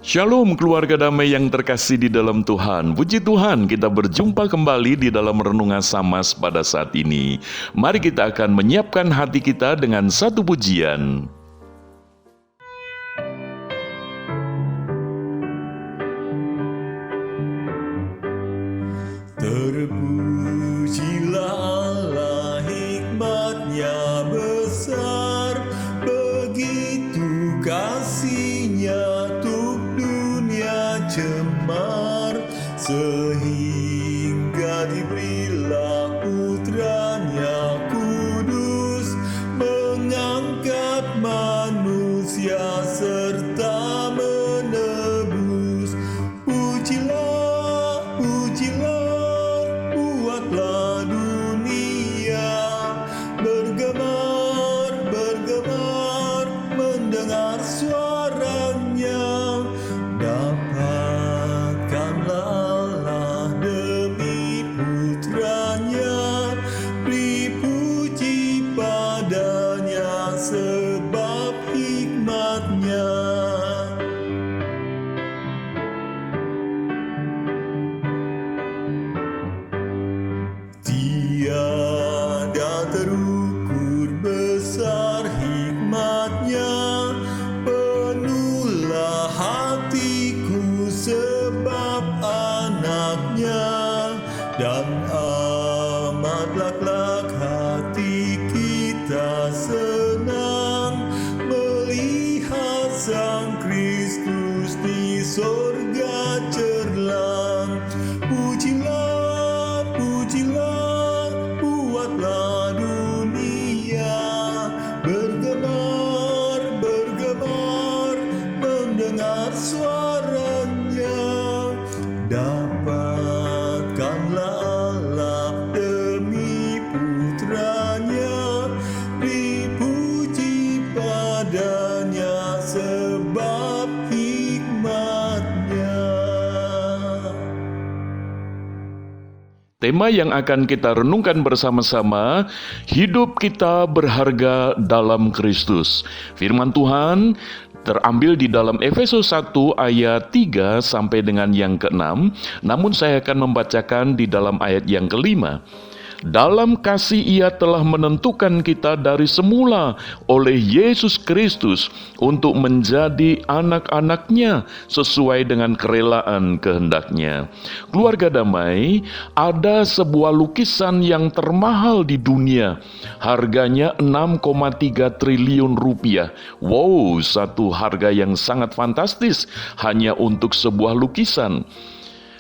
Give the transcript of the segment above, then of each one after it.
Shalom keluarga damai yang terkasih di dalam Tuhan. Puji Tuhan, kita berjumpa kembali di dalam Renungan Samas pada saat ini. Mari kita akan menyiapkan hati kita dengan satu pujian. Terpujilah Allah, hikmat-Nya besar, begitu kasih-Nya untuk dunia cemar, sehingga diberilah putra-Nya kudus, mengangkat manusia serta menebus. Pujilah, pujilah, buatlah dunia bergemar, bergemar, mendengar suaranya. Dapatkanlah Allah demi putranya, dipuji padanya sebab hikmat-Nya. Tiada terukur besar hikmat-Nya, penuhlah hatiku sebab anak-Nya, dan amatlah kelak hati kita senang melihat Sang Kristus di sorga cerlang. Pujilah, pujilah, buatlah dunia bergemar, bergemar, mendengar suaranya. Dapatkanlah Allah demi putranya, dipuji padanya sebab hikmat-Nya. Tema yang akan kita renungkan bersama-sama, hidup kita berharga dalam Kristus. Firman Tuhan terambil di dalam Efesus 1 ayat 3 sampai dengan yang ke-6, namun saya akan membacakan di dalam ayat yang ke-5. Dalam kasih Ia telah menentukan kita dari semula oleh Yesus Kristus untuk menjadi anak-anak-Nya sesuai dengan kerelaan kehendak-Nya. Keluarga damai, ada sebuah lukisan yang termahal di dunia. Harganya 6,3 triliun rupiah. Wow, satu harga yang sangat fantastis hanya untuk sebuah lukisan.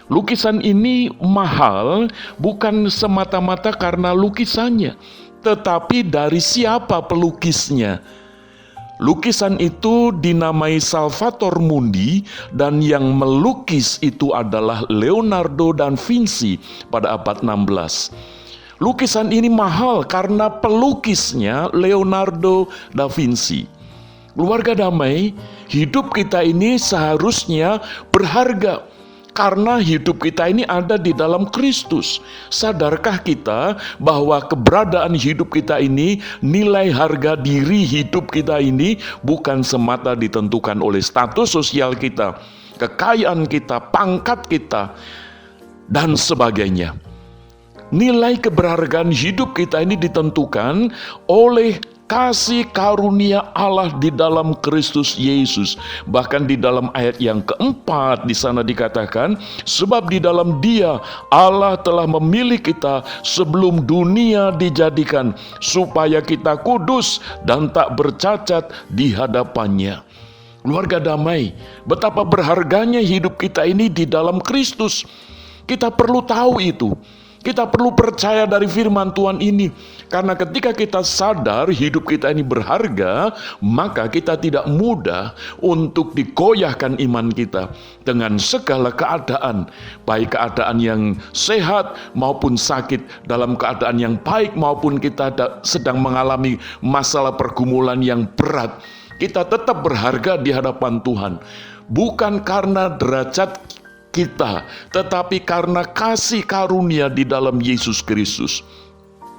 Lukisan ini mahal bukan semata-mata karena lukisannya, tetapi dari siapa pelukisnya. Lukisan itu dinamai Salvator Mundi, dan yang melukis itu adalah Leonardo da Vinci pada abad 16. Lukisan ini mahal karena pelukisnya Leonardo da Vinci. Keluarga damai, hidup kita ini seharusnya berharga karena hidup kita ini ada di dalam Kristus. Sadarkah kita bahwa keberadaan hidup kita ini, nilai harga diri hidup kita ini bukan semata ditentukan oleh status sosial kita, kekayaan kita, pangkat kita, dan sebagainya. Nilai keberhargaan hidup kita ini ditentukan oleh kasih karunia Allah di dalam Kristus Yesus. Bahkan di dalam ayat yang keempat di sana dikatakan, sebab di dalam Dia Allah telah memilih kita sebelum dunia dijadikan, supaya kita kudus dan tak bercacat di hadapannya. Keluarga damai, betapa berharganya hidup kita ini di dalam Kristus. Kita perlu tahu itu. Kita perlu percaya dari firman Tuhan ini. Karena ketika kita sadar hidup kita ini berharga, maka kita tidak mudah untuk digoyahkan iman kita dengan segala keadaan. Baik keadaan yang sehat maupun sakit, dalam keadaan yang baik maupun kita sedang mengalami masalah pergumulan yang berat. Kita tetap berharga di hadapan Tuhan. Bukan karena derajat kita, tetapi karena kasih karunia di dalam Yesus Kristus.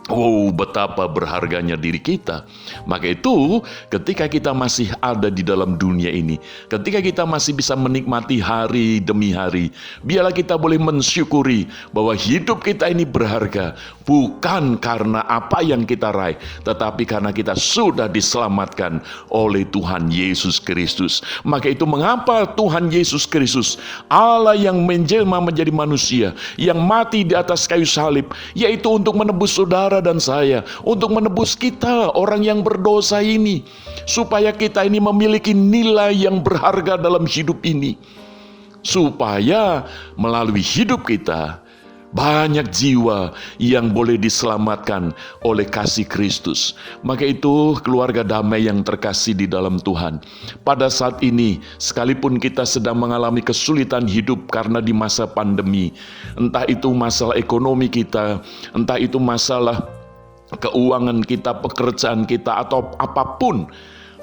Oh, betapa berharganya diri kita. Maka itu, ketika kita masih ada di dalam dunia ini, ketika kita masih bisa menikmati hari demi hari, biarlah kita boleh mensyukuri bahwa hidup kita ini berharga, bukan karena apa yang kita raih, tetapi karena kita sudah diselamatkan oleh Tuhan Yesus Kristus. Maka itu mengapa Tuhan Yesus Kristus, Allah yang menjelma menjadi manusia, yang mati di atas kayu salib, yaitu untuk menebus saudara dan saya, untuk menebus kita orang yang berdosa ini, supaya kita ini memiliki nilai yang berharga dalam hidup ini, supaya melalui hidup kita banyak jiwa yang boleh diselamatkan oleh kasih Kristus. Maka itu keluarga damai yang terkasih di dalam Tuhan, pada saat ini sekalipun kita sedang mengalami kesulitan hidup karena di masa pandemi, entah itu masalah ekonomi kita, entah itu masalah keuangan kita, pekerjaan kita, atau apapun,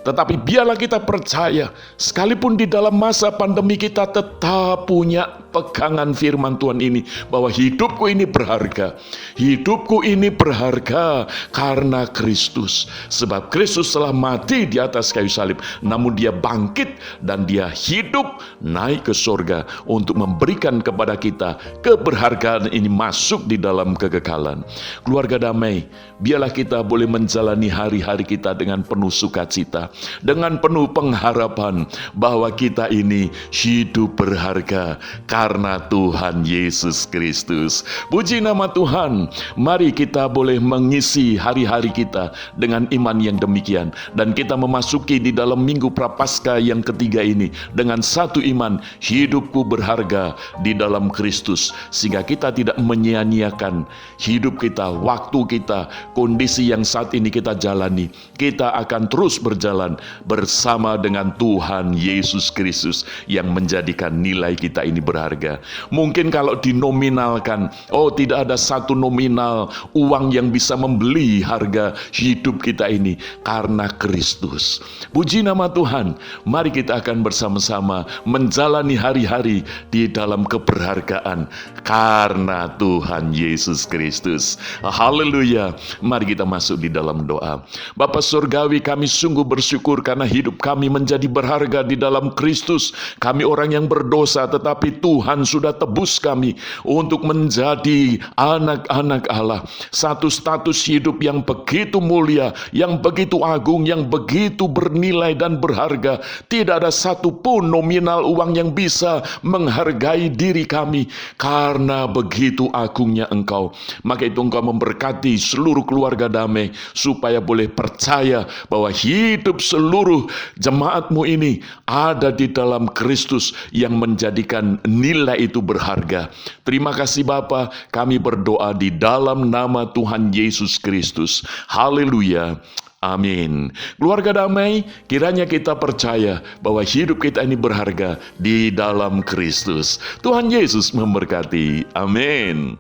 tetapi biarlah kita percaya, sekalipun di dalam masa pandemi kita tetap punya pegangan firman Tuhan ini, bahwa hidupku ini berharga. Hidupku ini berharga karena Kristus. Sebab Kristus telah mati di atas kayu salib, namun dia bangkit dan dia hidup naik ke surga untuk memberikan kepada kita keberhargaan ini masuk di dalam kekekalan. Keluarga damai, biarlah kita boleh menjalani hari-hari kita dengan penuh sukacita, dengan penuh pengharapan bahwa kita ini hidup berharga karena Tuhan Yesus Kristus. Puji nama Tuhan. Mari kita boleh mengisi hari-hari kita dengan iman yang demikian, dan kita memasuki di dalam minggu Prapaskah yang ketiga ini dengan satu iman, hidupku berharga di dalam Kristus, sehingga kita tidak menyia-nyiakan hidup kita, waktu kita, kondisi yang saat ini kita jalani. Kita akan terus berjalan bersama dengan Tuhan Yesus Kristus yang menjadikan nilai kita ini berharga. Mungkin kalau dinominalkan, tidak ada satu nominal uang yang bisa membeli harga hidup kita ini, karena Kristus. Puji nama Tuhan. Mari kita akan bersama-sama menjalani hari-hari di dalam keberhargaan karena Tuhan Yesus Kristus. Haleluya. Mari kita masuk di dalam doa. Bapa Surgawi, kami sungguh bersyukur karena hidup kami menjadi berharga di dalam Kristus. Kami orang yang berdosa, tetapi Tuhan sudah tebus kami untuk menjadi anak-anak Allah. Satu status hidup yang begitu mulia, yang begitu agung, yang begitu bernilai dan berharga. Tidak ada satupun nominal uang yang bisa menghargai diri kami, karena begitu agungnya Engkau. Maka itu Engkau memberkati seluruh keluarga damai, supaya boleh percaya bahwa hidup seluruh jemaat-Mu ini ada di dalam Kristus yang menjadikan nilai itu berharga. Terima kasih Bapa, kami berdoa di dalam nama Tuhan Yesus Kristus. Haleluya. Amin. Keluarga damai, kiranya kita percaya bahwa hidup kita ini berharga di dalam Kristus. Tuhan Yesus memberkati. Amin.